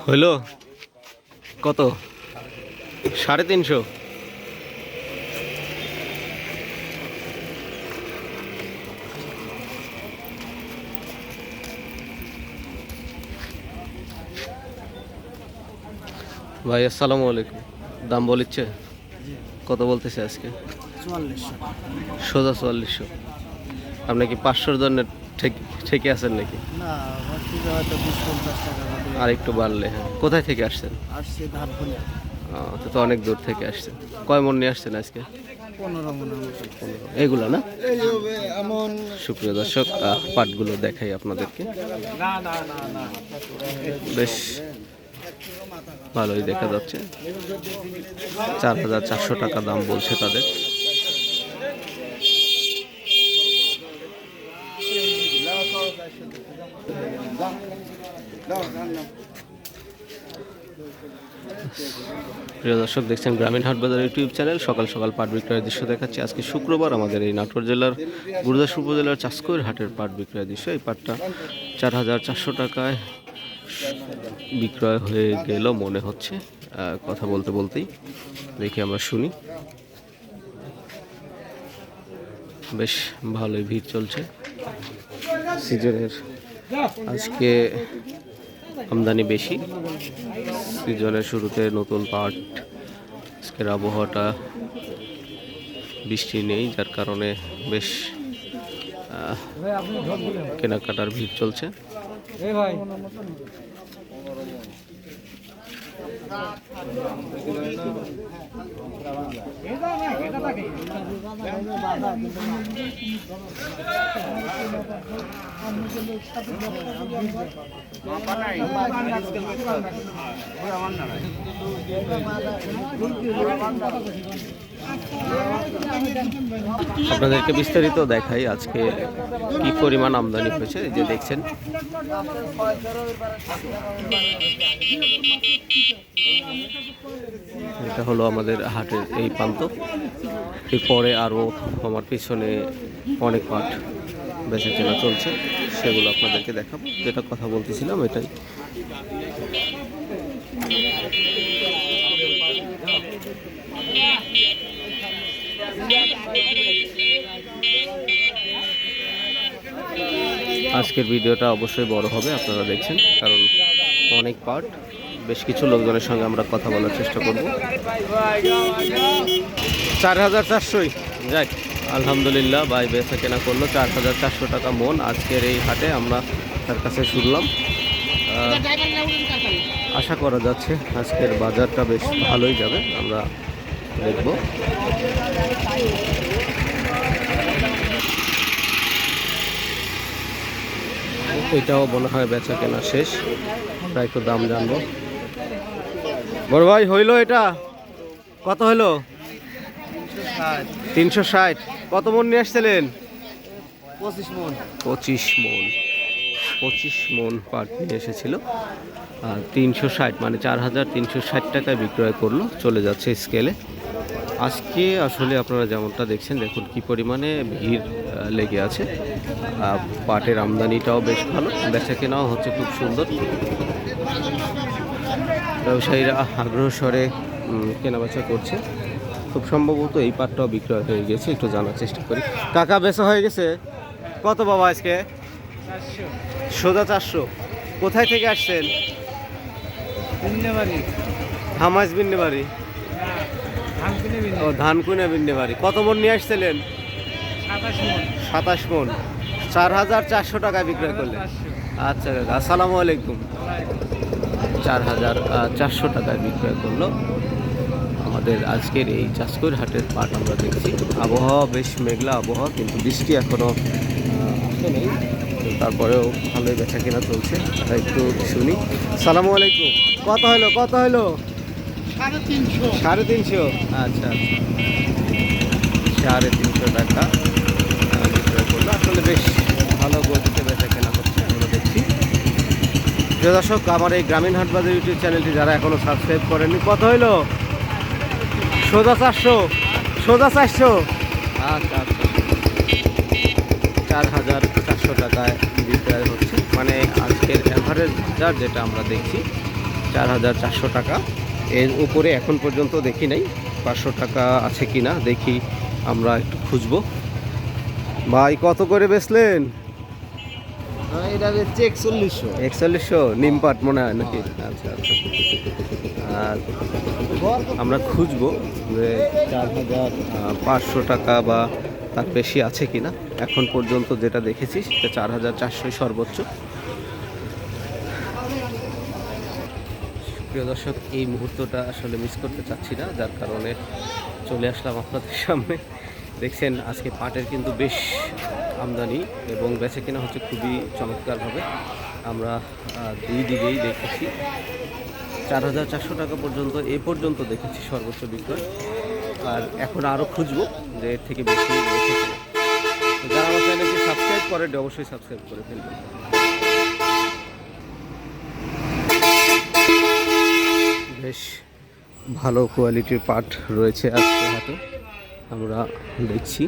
হইল কত? 350। ভাই আসসালামু আলাইকুম। দাম বলিচ্ছে কত বলতেছে আজকে? 4400। সোজা 4400। আপনি কি 500 জন্য ঠেকে আছেন নাকি? না, হচ্ছে হয়তো 20-50 টাকা হবে। আর একটু বাড়লে। হ্যাঁ, কোথায় থেকে আসছেন? আসছে ধানকুনিয়া। তো অনেক দূর থেকে আসছেন। কয় মন নিয়ে আসছেন আজকে? 15 মনের মতো। এগুলো না? এই হবে এমন। সুপ্রিয় দর্শক, পাটগুলো দেখাই আপনাদেরকে। না না না না, বেশ ভালোই দেখা যাচ্ছে। 4400 টাকা দাম বলছে তাদের। প্রিয় দর্শক, দেখছেন গ্রামীণ হাট বাজার ইউটিউব চ্যানেল। সকাল সকাল পাট বিক্রয়ের দৃশ্য দেখাচ্ছি। আজকে শুক্রবার আমাদের এই নাটোর জেলার গুরুদাসপুর উপজেলার চাষকৈর হাটের পাট বিক্রয়ের দৃশ্য। এই পাটটা 4400 টাকায় বিক্রয় হয়ে গেল মনে হচ্ছে। কথা বলতে বলতেই দেখি আমরা শুনি। বেশ ভালোই ভিড় চলছে। সিজনের আজকে আমদানি বেশি। সিজনের শুরুতে নতুন পাট। আজকের আবহাওয়াটা বৃষ্টি নেই, যার কারণে বেশ কেনাকাটার ভিড় চলছে। আপনাদেরকে বিস্তারিত দেখাই আজকে কি পরিমাণ আমদানি হয়েছে। এই যে দেখছেন, এটা হলো আমাদের হাটের এই প্রান্ত। এরপরে আরও আমার পিছনে অনেক পাট বেচা কেনা চলছে, সেগুলো আপনাদেরকে দেখাবো। যেটা কথা বলতেছিলাম এটাই। আজকের ভিডিওটা অবশ্যই বড় হবে, আপনারা দেখছেন, কারণ অনেক পাট। বেশ কিছু লোকজনের সঙ্গে আমরা কথা বলার চেষ্টা করব। 4400। যাক, আলহামদুলিল্লাহ, ভাই বেচা কেনা করলো 4400 টাকা মন আজকের এই হাটে। আমরা তার কাছে শুনলাম। আশা করা যাচ্ছে আজকের বাজারটা বেশ ভালোই যাবে, আমরা দেখব। এটাও মনে হয় বেচা কেনা শেষ। আমরা একটু দাম জানবো। বড় ভাই, হইলো এটা কত হইলো? 360। কত মন নিয়ে আসছিলেন? 25 মন। 25 মন পাট নিয়ে এসেছিল। 360 মানে 4360 টাকায় বিক্রয় করলো, চলে যাচ্ছে স্কেলে। আজকে আসলে আপনারা যেমনটা দেখছেন, দেখুন কি পরিমাণে ভিড় লেগে আছে। পাটের আমদানিটাও বেশ ভালো, বেচা কেনাও হচ্ছে খুব সুন্দর। ব্যবসায়ীরা আগ্রহ স্বরে কেনাবেচা করছে। খুব সম্ভবত এই পাটটাও বিক্রয় হয়ে গেছে, একটু জানার চেষ্টা করি। কাকা বেচা হয়ে গেছে কত বাবা আজকে? সোজা 400। কোথায় থেকে আসছেন? হামাজ বিন্নেবাড়ি। ও, ধানকুনিয়া বিন্নেবাড়ি। কত মন নিয়ে আসছিলেন? 27 মন। 4400 টাকায় বিক্রয় করলেন। আচ্ছা কাকা, আসসালামু আলাইকুম। 4400 টাকায় বিক্রয় করলো আমাদের আজকের এই চাষকৈর হাটের পাট। আমরা দেখছি আবহাওয়া বেশ মেঘলা আবহাওয়া, কিন্তু বৃষ্টি এখনো আসে নেই। তারপরেও ভালোই বেচা কেনা চলছে। একটু শুনি। সালামু আলাইকুম। কত হলো? কত হলো? 350। 350। আচ্ছা, 350 টাকা বিক্রয় করলো। আসলে বেশ ভালো গতিতে বেচা কেনা হচ্ছে, আমরা দেখছি। প্রিয় দর্শক, আমার এই গ্রামীণ হাট বাজার ইউটিউব চ্যানেলটি যারা এখনো সাবস্ক্রাইব করেননি, কত হইলো? সোজা 400। সোজা 400। আচ্ছা আচ্ছা, 4400 টাকায় বিক্রয় হচ্ছে। মানে আজকের অ্যাভারেজ বাজার যেটা আমরা দেখছি 4,400 টাকা। এর উপরে এখন পর্যন্ত দেখি নাই, 500 টাকা আছে কি না দেখি, আমরা একটু খুঁজবো। ভাই কত করে বেচলেন? এটা হচ্ছে 4100। 4100 নিম পাট মনে হয় নাকি? আচ্ছা আচ্ছা। আর আমরা খুঁজবো যে 4,500 টাকা বা তার বেশি আছে কি না। এখন পর্যন্ত যেটা দেখেছি সেটা 4,400 সর্বোচ্চ। প্রিয় দর্শক, এই মুহূর্তটা আসলে মিস করতে চাচ্ছি না, যার কারণে চলে আসলাম আপনাদের সামনে। দেখছেন আজকে পাটের কিন্তু বেশ আমদানি এবং বেচে কেনা হচ্ছে খুবই চমৎকারভাবে। আমরা দুই দিকেই দেখেছি 4,400 টাকা পর্যন্ত এ পর্যন্ত দেখেছি সর্বোচ্চ বিক্রয়। আর এখন আরও খুঁজবো যে এর থেকে বেশি রয়েছে কিনা। তো যারা আমার চ্যানেলকে সাবস্ক্রাইব করেন অবশ্যই সাবস্ক্রাইব করে ফেলবেন। বেশ ভালো কোয়ালিটির পাট রয়েছে আজকে হাটে। আমরা দেখছি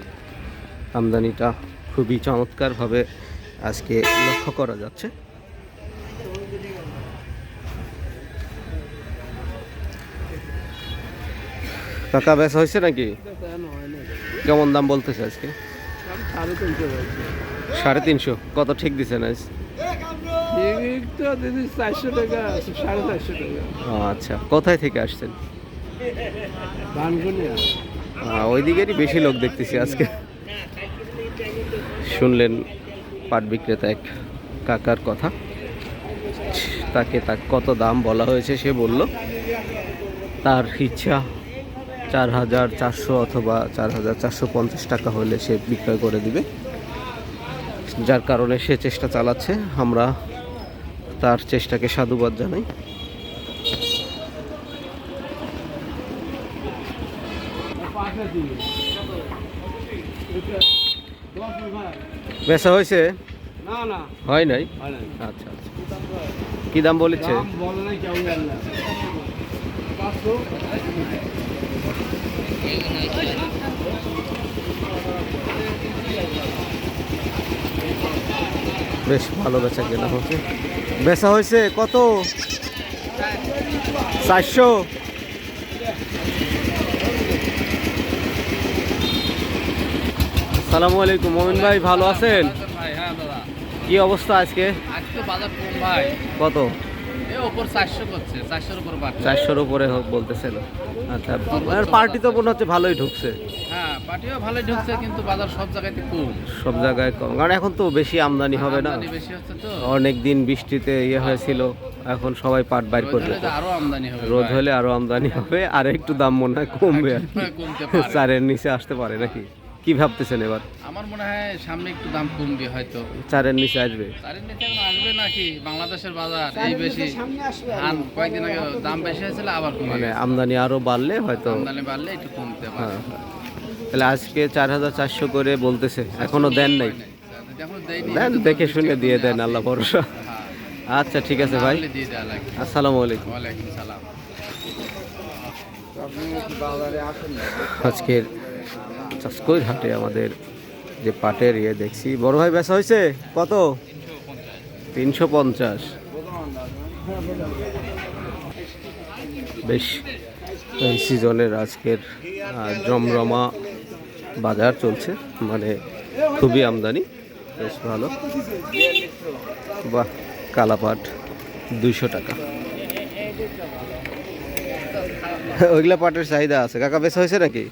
আমদানিটা খুবই চমৎকারভাবে আজকে লক্ষ্য করা যাচ্ছে। টাকা বেচা হয়েছে নাকি? কেমন দাম বলতেছে আজকে? 350। কত ঠিক দিচ্ছেন আজ? 400 টাকা, 450 টাকা। আচ্ছা, কোথায় থেকে আসছেন? ধানগুনিয়া। ওই দিকেরই বেশি লোক দেখতেছি আজকে। শুনলেন পাট বিক্রেতা এক কাকার কথা, তাকে কত দাম বলা হয়েছে সে বলল তার ইচ্ছা 4,400 অথবা 4,450 টাকা হলে সে বিক্রয় করে দিবে, যার কারণে সে চেষ্টা চালাচ্ছে। আমরা তার চেষ্টাকে সাধুবাদ জানাই। বেচা হয়েছে? না না, হয় নাই? হয় না। আচ্ছা আচ্ছা। কি দাম বলেছে? দাম বলে নাই কেউ জানে না। 500। বেশ ভালো বেচা কেনা হচ্ছে। বেচা হয়েছে কত? 400। আসসালামু আলাইকুম মোমিন ভাই, ভালো আছেন? ভাই হ্যাঁ দাদা, কি অবস্থা আজকে? আজকে বাজার কম ভাই, কত? এর উপর 400 করছে, 400-এর উপর বাড়ছে। 400-র উপরে বলতেছিল। আচ্ছা, আর পার্টি তো মনে হচ্ছে ভালোই ঢুকছে। হ্যাঁ, পাটিও ভালোই ঢুকছে কিন্তু বাজার সব জায়গাতে কম। সব জায়গায় কম, কারণ এখন তো বেশি আমদানি হবে না। আমদানি বেশি হচ্ছে তো, অনেক দিন বৃষ্টিতে হয়েছিল, এখন সবাই পাট বাইর রোদ করবে। হলে তো আরো আমদানি হবে। রোদ ভাই। হলে আরো আমদানি হবে, আর একটু দাম মনে হয় কমবে আর কি। কমতে পারে। 4-এর নিচে আসতে পারে নাকি? কি ভাবতেছেন এবার? আমার মনে হয় সামনে একটু দাম কমবে হয়তো। 4-এর নিচে আসবে? তারের নিচে এখন আসবে নাকি? বাংলাদেশের বাজার এই বেশি ধান কয়েকদিন আগে দাম বেশি হয়েছিল, আবার কমে মানে গেছে। আমদানি আরো বাড়লে হয়তো। আমদানি বাড়লে একটু কমতে পারে। হ্যাঁ হ্যাঁ। তাহলে আজকে 4,400 করে বলতেছে, এখনো দেন নাই? এখনো দেয়নি, দেন, হয়তো দেখে 10 শুনে টাকা দিয়ে কমে দেন, আছে। আল্লাহ ভরসা। হ্যাঁ, আচ্ছা ঠিক আছে ভাই, না হলে দিয়ে দেওয়া লাগবে। আসসালামু আলাইকুম। ওয়ালাইকুম সালাম। আপনি কি বাজারে আসেন না? আজকের চাষকৈর হাটে আমাদের যে পাটের দেখছি, বড় ভাই বেচা হয়েছে কত? 350। বেশ এই সিজনের আজকের জমরমা বাজার চলছে, মানে খুবই আমদানি, বেশ ভালো। বাহ, কালাপাট 200 টাকা। ওইগুলা পাটের চাহিদা আছে। কাকা বেচা হয়েছে নাকি?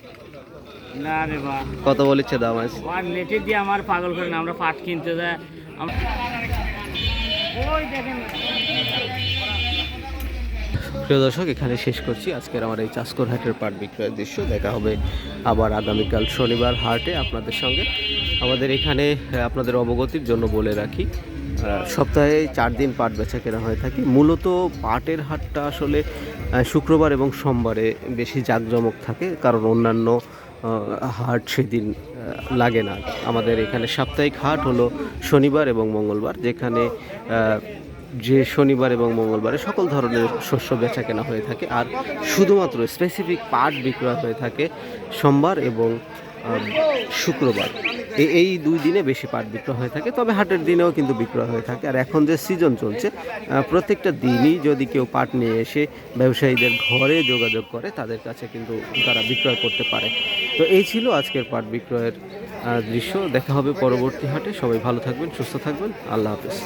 না রে বা, কত বলেছে দাম আজ? আর নেটে দিয়ে আমার পাগল করে না, আমরা পাট কিনতে যাই। ওই দেখেন, প্রিয় দর্শক, এখানে শেষ করছি আজকের আমার এই চাষকর হাটের পাট বিক্রয়ের দৃশ্য। দেখা হবে আবার আগামীকাল শনিবার হাটে আপনাদের সঙ্গে। আমাদের এখানে আপনাদের অবগতির জন্য বলে রাখি, সপ্তাহে 4 দিন পাট বেচা কেনা হয়ে থাকে। মূলত পাটের হাটটা আসলে শুক্রবার এবং সোমবারে বেশি জাঁকজমক থাকে, কারণ অন্যান্য হাট সেদিন লাগে না। আমাদের এখানে সাপ্তাহিক হাট হলো শনিবার এবং মঙ্গলবার, যেখানে যে শনিবার এবং মঙ্গলবারে সকল ধরনের শস্য বেচা কেনা হয়ে থাকে, আর শুধুমাত্র স্পেসিফিক পাট বিক্রয় হয়ে থাকে সোমবার এবং শুক্রবার, এই 2 দিনে বেশি পাট বিক্রয় হয়ে থাকে। তবে হাটের দিনেও কিন্তু বিক্রয় হয়ে থাকে। আর এখন যে সিজন চলছে, প্রত্যেকটা দিনই যদি কেউ পাট নিয়ে এসে ব্যবসায়ীদের ঘরে যোগাযোগ করে, তাদের কাছে কিন্তু তারা বিক্রয় করতে পারে। তো এই ছিল আজকের পাট বিক্রয়ের দৃশ্য। দেখা হবে পরবর্তী হাটে। সবাই ভালো থাকবেন, সুস্থ থাকবেন। আল্লাহ হাফেজ।